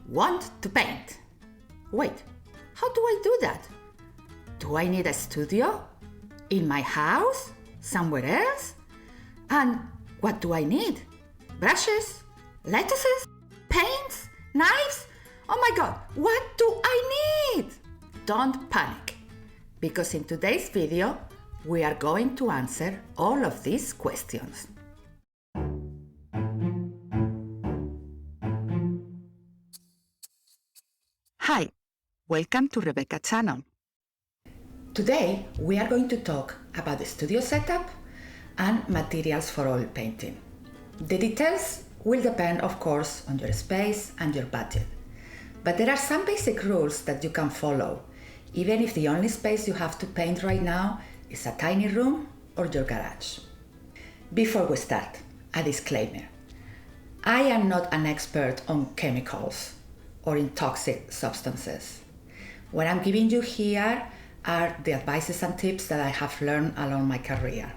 want to paint. Wait, how do I do that? Do I need a studio? In my house? Somewhere else? And what do I need? Brushes? Lettuces? Paints? Knives? Oh my God, what do I need? Don't panic, because in today's video, we are going to answer all of these questions. Hi, welcome to Rebecca's channel. Today, we are going to talk about the studio setup and materials for oil painting. The details will depend, of course, on your space and your budget. But there are some basic rules that you can follow, even if the only space you have to paint right now is a tiny room or your garage. Before we start, a disclaimer. I am not an expert on chemicals or in toxic substances. What I'm giving you here are the advices and tips that I have learned along my career.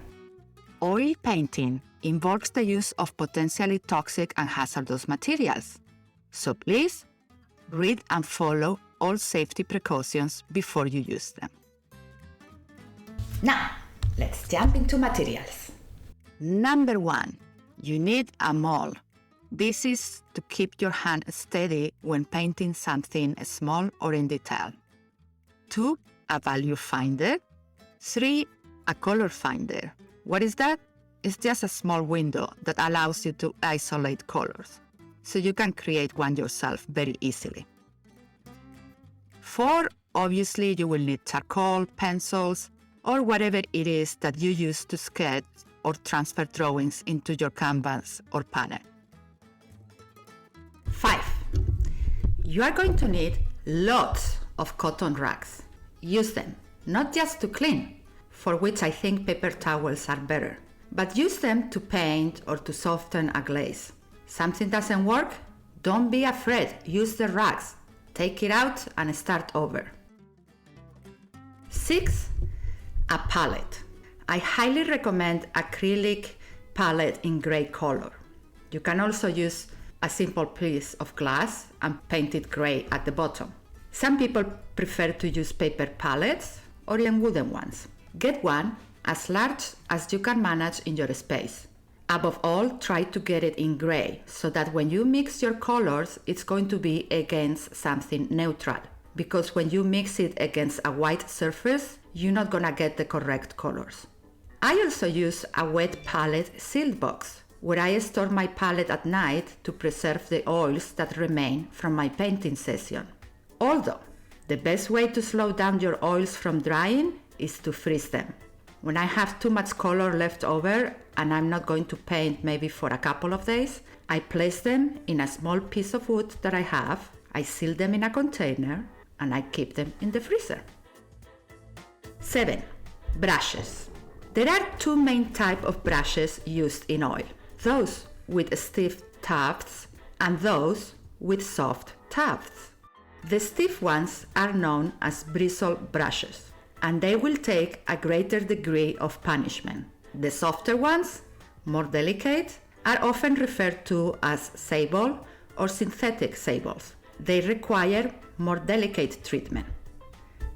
Oil painting involves the use of potentially toxic and hazardous materials. So please, read and follow all safety precautions before you use them. Now, let's jump into materials. Number 1, you need a mahl. This is to keep your hand steady when painting something small or in detail. 2, a value finder. 3, a color finder. What is that? It's just a small window that allows you to isolate colors, so you can create one yourself very easily. 4, obviously you will need charcoal, pencils, or whatever it is that you use to sketch or transfer drawings into your canvas or panel. 5, you are going to need lots of cotton rags. Use them, not just to clean, for which I think paper towels are better, but use them to paint or to soften a glaze. Something doesn't work? Don't be afraid, use the rags. Take it out and start over. 6, a palette. I highly recommend acrylic palette in gray color. You can also use a simple piece of glass and paint it gray at the bottom. Some people prefer to use paper palettes or even wooden ones. Get one as large as you can manage in your space. Above all, try to get it in gray so that when you mix your colors, it's going to be against something neutral. Because when you mix it against a white surface, you're not gonna get the correct colors. I also use a wet palette sealed box, where I store my palette at night to preserve the oils that remain from my painting session. Although, the best way to slow down your oils from drying is to freeze them. When I have too much color left over and I'm not going to paint maybe for a couple of days, I place them in a small piece of wood that I have, I seal them in a container, and I keep them in the freezer. 7, brushes. There are 2 main types of brushes used in oil. Those with stiff tufts and those with soft tufts. The stiff ones are known as bristle brushes, and they will take a greater degree of punishment. The softer ones, more delicate, are often referred to as sable or synthetic sables. They require more delicate treatment.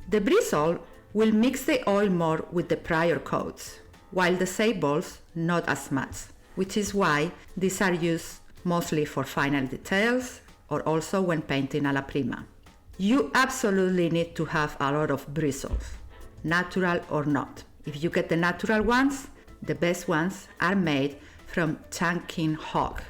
The bristle will mix the oil more with the prior coats, while the sables not as much, which is why these are used mostly for final details or also when painting a la prima. You absolutely need to have a lot of bristles, natural or not. If you get the natural ones, the best ones are made from chunking hog.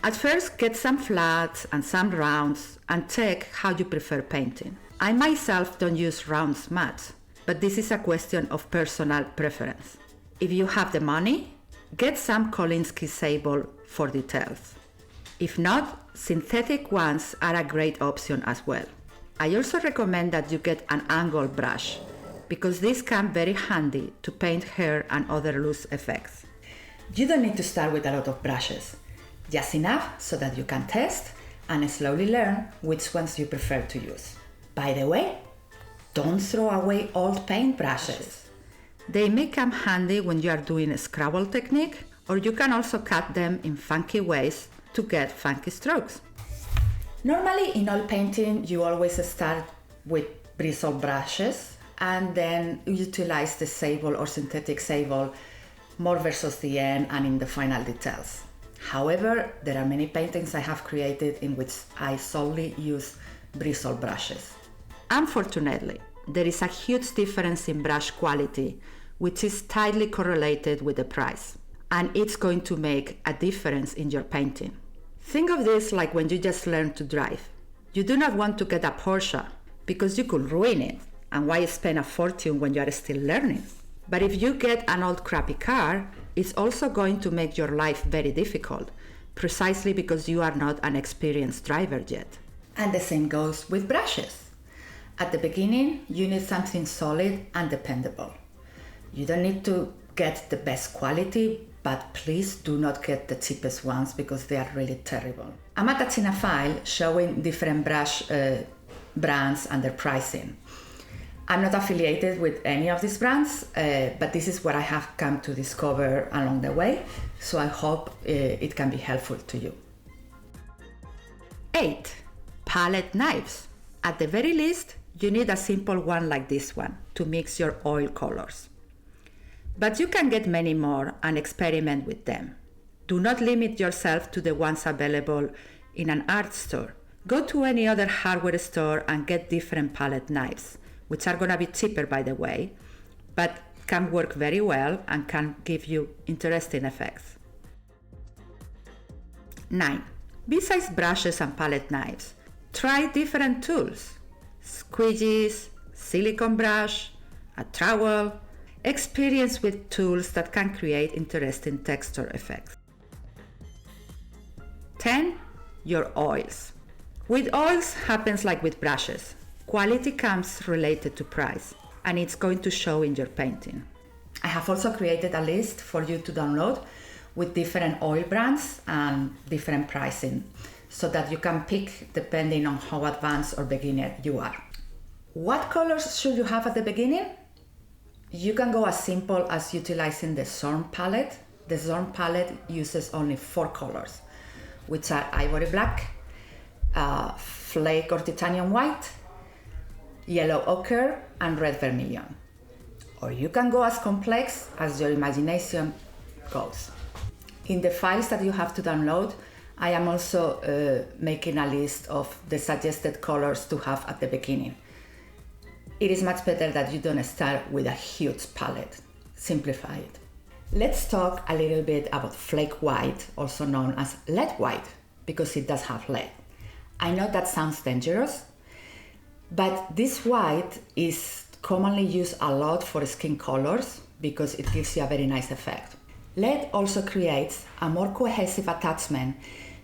At first, get some flats and some rounds and check how you prefer painting. I myself don't use rounds much, but this is a question of personal preference. If you have the money, get some Kolinsky sable for details. If not, synthetic ones are a great option as well. I also recommend that you get an angle brush, because these come very handy to paint hair and other loose effects. You don't need to start with a lot of brushes, just enough so that you can test and slowly learn which ones you prefer to use. By the way, don't throw away old paint brushes. They may come handy when you are doing a scrabble technique, or you can also cut them in funky ways to get funky strokes. Normally in oil painting, you always start with bristle brushes and then utilize the sable or synthetic sable more versus the end and in the final details. However, there are many paintings I have created in which I solely use bristle brushes. Unfortunately, there is a huge difference in brush quality, which is tightly correlated with the price, and it's going to make a difference in your painting. Think of this like when you just learn to drive. You do not want to get a Porsche because you could ruin it, and why spend a fortune when you are still learning? But if you get an old crappy car, it's also going to make your life very difficult, precisely because you are not an experienced driver yet. And the same goes with brushes. At the beginning, you need something solid and dependable. You don't need to get the best quality, but please do not get the cheapest ones because they are really terrible. I'm attaching a file showing different brush brands and their pricing. I'm not affiliated with any of these brands, but this is what I have come to discover along the way, so I hope it can be helpful to you. 8. Palette knives. At the very least, you need a simple one like this one to mix your oil colors. But you can get many more and experiment with them. Do not limit yourself to the ones available in an art store. Go to any other hardware store and get different palette knives, which are going to be cheaper, by the way, but can work very well and can give you interesting effects. 9. Besides brushes and palette knives, try different tools. Squeegees, silicone brush, a trowel. Experience with tools that can create interesting texture effects. 10. Your oils. With oils happens like with brushes. Quality comes related to price, and it's going to show in your painting. I have also created a list for you to download with different oil brands and different pricing, so that you can pick depending on how advanced or beginner you are. What colors should you have at the beginning? You can go as simple as utilizing the Zorn palette. The Zorn palette uses only 4 colors, which are ivory black, flake or titanium white, yellow ochre, and red vermilion. Or you can go as complex as your imagination goes. In the files that you have to download, I am also making a list of the suggested colors to have at the beginning. It is much better that you don't start with a huge palette. Simplify it. Let's talk a little bit about flake white, also known as lead white, because it does have lead. I know that sounds dangerous, but this white is commonly used a lot for skin colors because it gives you a very nice effect. Lead also creates a more cohesive attachment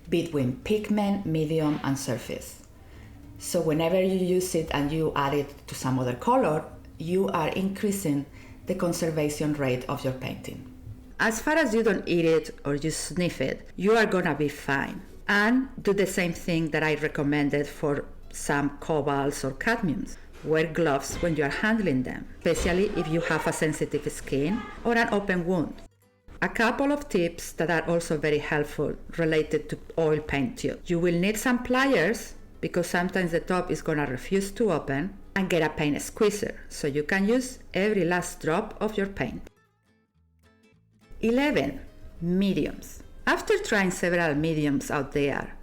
between pigment, medium, and surface. So whenever you use it and you add it to some other color, you are increasing the conservation rate of your painting. As far as you don't eat it or you sniff it, you are gonna be fine. And do the same thing that I recommended for some cobalts or cadmiums. Wear gloves when you are handling them, especially if you have a sensitive skin or an open wound. A couple of tips that are also very helpful related to oil paint tube. You will need some pliers because sometimes the top is going to refuse to open, and get a paint squeezer so you can use every last drop of your paint. 11. Mediums. After trying several mediums out there,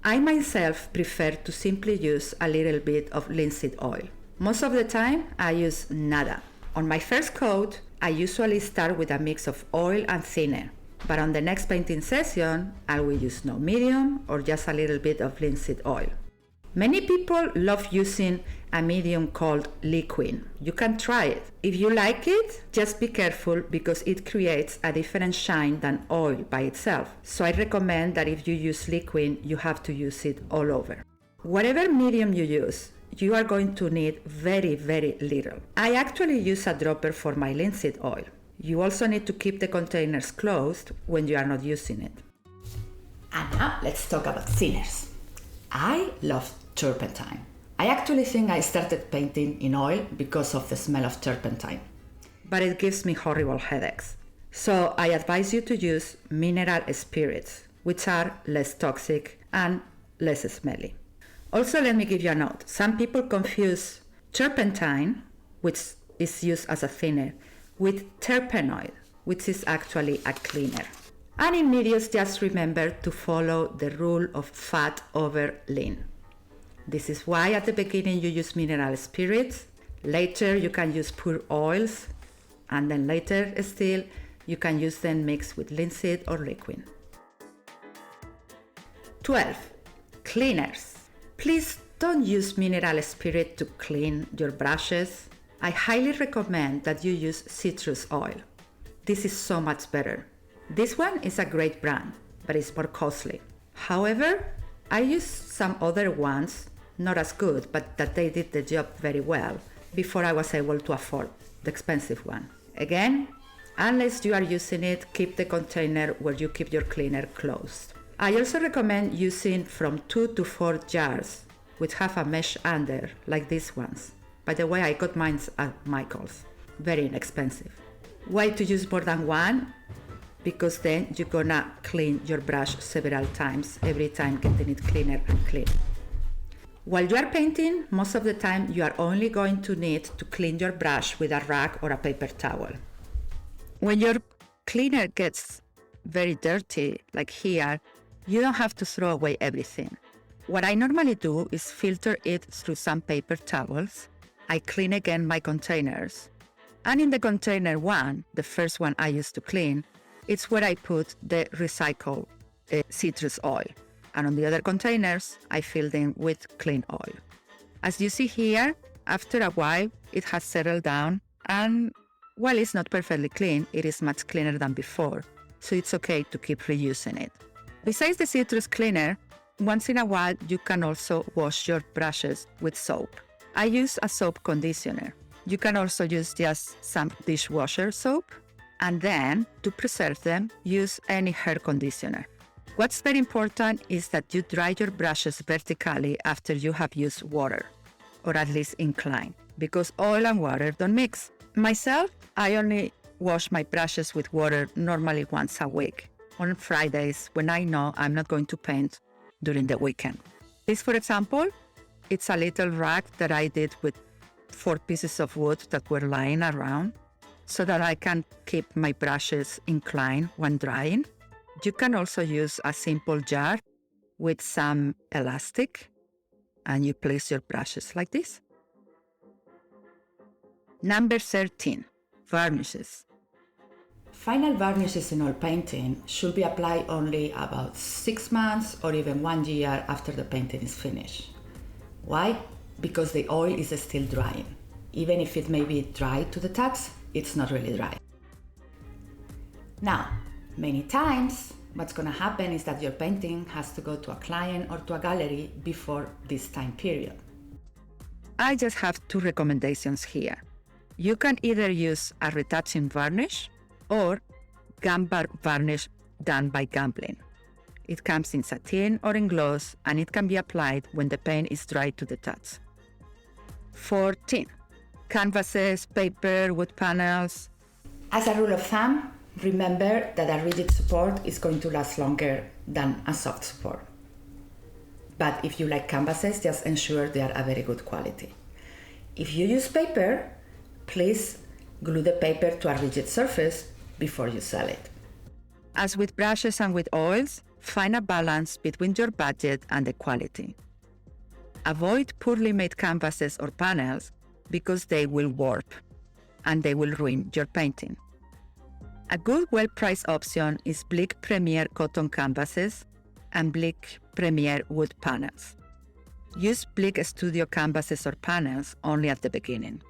I myself prefer to simply use a little bit of linseed oil. Most of the time I use nada. On my first coat, I usually start with a mix of oil and thinner, but on the next painting session, I will use no medium or just a little bit of linseed oil. Many people love using a medium called Liquin. You can try it. If you like it, just be careful because it creates a different shine than oil by itself. So I recommend that if you use Liquin, you have to use it all over. Whatever medium you use, you are going to need very, very little. I actually use a dropper for my linseed oil. You also need to keep the containers closed when you are not using it. And now let's talk about thinners. I love turpentine. I actually think I started painting in oil because of the smell of turpentine, but it gives me horrible headaches. So I advise you to use mineral spirits, which are less toxic and less smelly. Also, let me give you a note. Some people confuse turpentine, which is used as a thinner, with terpenoid, which is actually a cleaner. And in mediums, just remember to follow the rule of fat over lean. This is why at the beginning you use mineral spirits, later you can use pure oils, and then later still you can use them mixed with linseed or liquin. 12. Cleaners. Please don't use mineral spirit to clean your brushes. I highly recommend that you use citrus oil. This is so much better. This one is a great brand, but it's more costly. However, I used some other ones, not as good, but that they did the job very well, before I was able to afford the expensive one. Again, unless you are using it, keep the container where you keep your cleaner closed. I also recommend using from 2 to 4 jars, which have a mesh under, like these ones. By the way, I got mine at Michael's. Very inexpensive. Why to use more than one? Because then you're gonna clean your brush several times, every time getting it cleaner and clean. While you are painting, most of the time you are only going to need to clean your brush with a rag or a paper towel. When your cleaner gets very dirty, like here, you don't have to throw away everything. What I normally do is filter it through some paper towels. I clean again my containers. And in the container one, the first one I used to clean, it's where I put the recycled citrus oil. And on the other containers, I fill them with clean oil. As you see here, after a while, it has settled down. And while it's not perfectly clean, it is much cleaner than before. So it's okay to keep reusing it. Besides the citrus cleaner, once in a while, you can also wash your brushes with soap. I use a soap conditioner. You can also use just some dishwasher soap. And then, to preserve them, use any hair conditioner. What's very important is that you dry your brushes vertically after you have used water, or at least incline, because oil and water don't mix. Myself, I only wash my brushes with water normally once a week, on Fridays when I know I'm not going to paint during the weekend. This, for example, it's a little rack that I did with 4 pieces of wood that were lying around so that I can keep my brushes inclined when drying. You can also use a simple jar with some elastic and you place your brushes like this. Number 13, varnishes. Final varnishes in oil painting should be applied only about 6 months or even 1 year after the painting is finished. Why? Because the oil is still drying. Even if it may be dry to the touch, it's not really dry. Now, many times, what's going to happen is that your painting has to go to a client or to a gallery before this time period. I just have 2 recommendations here. You can either use a retouching varnish or Gamvar varnish done by Gamblin. It comes in satin or in gloss and it can be applied when the paint is dry to the touch. 14. Canvases, paper, wood panels. As a rule of thumb, remember that a rigid support is going to last longer than a soft support. But if you like canvases, just ensure they are a very good quality. If you use paper, please glue the paper to a rigid surface before you sell it. As with brushes and with oils, find a balance between your budget and the quality. Avoid poorly made canvases or panels because they will warp and they will ruin your painting. A good well-priced option is Blick Premier cotton canvases and Blick Premier wood panels. Use Blick Studio canvases or panels only at the beginning.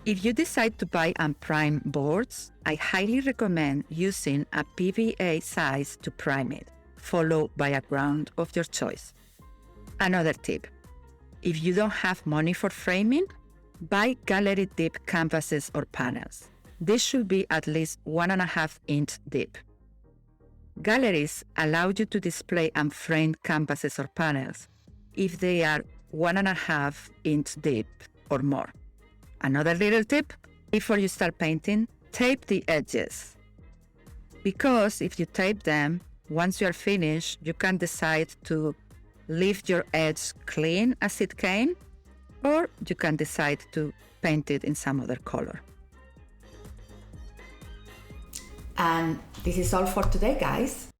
If you decide to buy and prime boards, I highly recommend using a PVA size to prime it, followed by a ground of your choice. Another tip, if you don't have money for framing, buy gallery deep canvases or panels. This should be at least 1.5 inch deep. Galleries allow you to display and frame canvases or panels if they are 1.5 inch deep or more. Another little tip, before you start painting, tape the edges. Because if you tape them, once you are finished, you can decide to leave your edge clean as it came, or you can decide to paint it in some other color. And this is all for today, guys.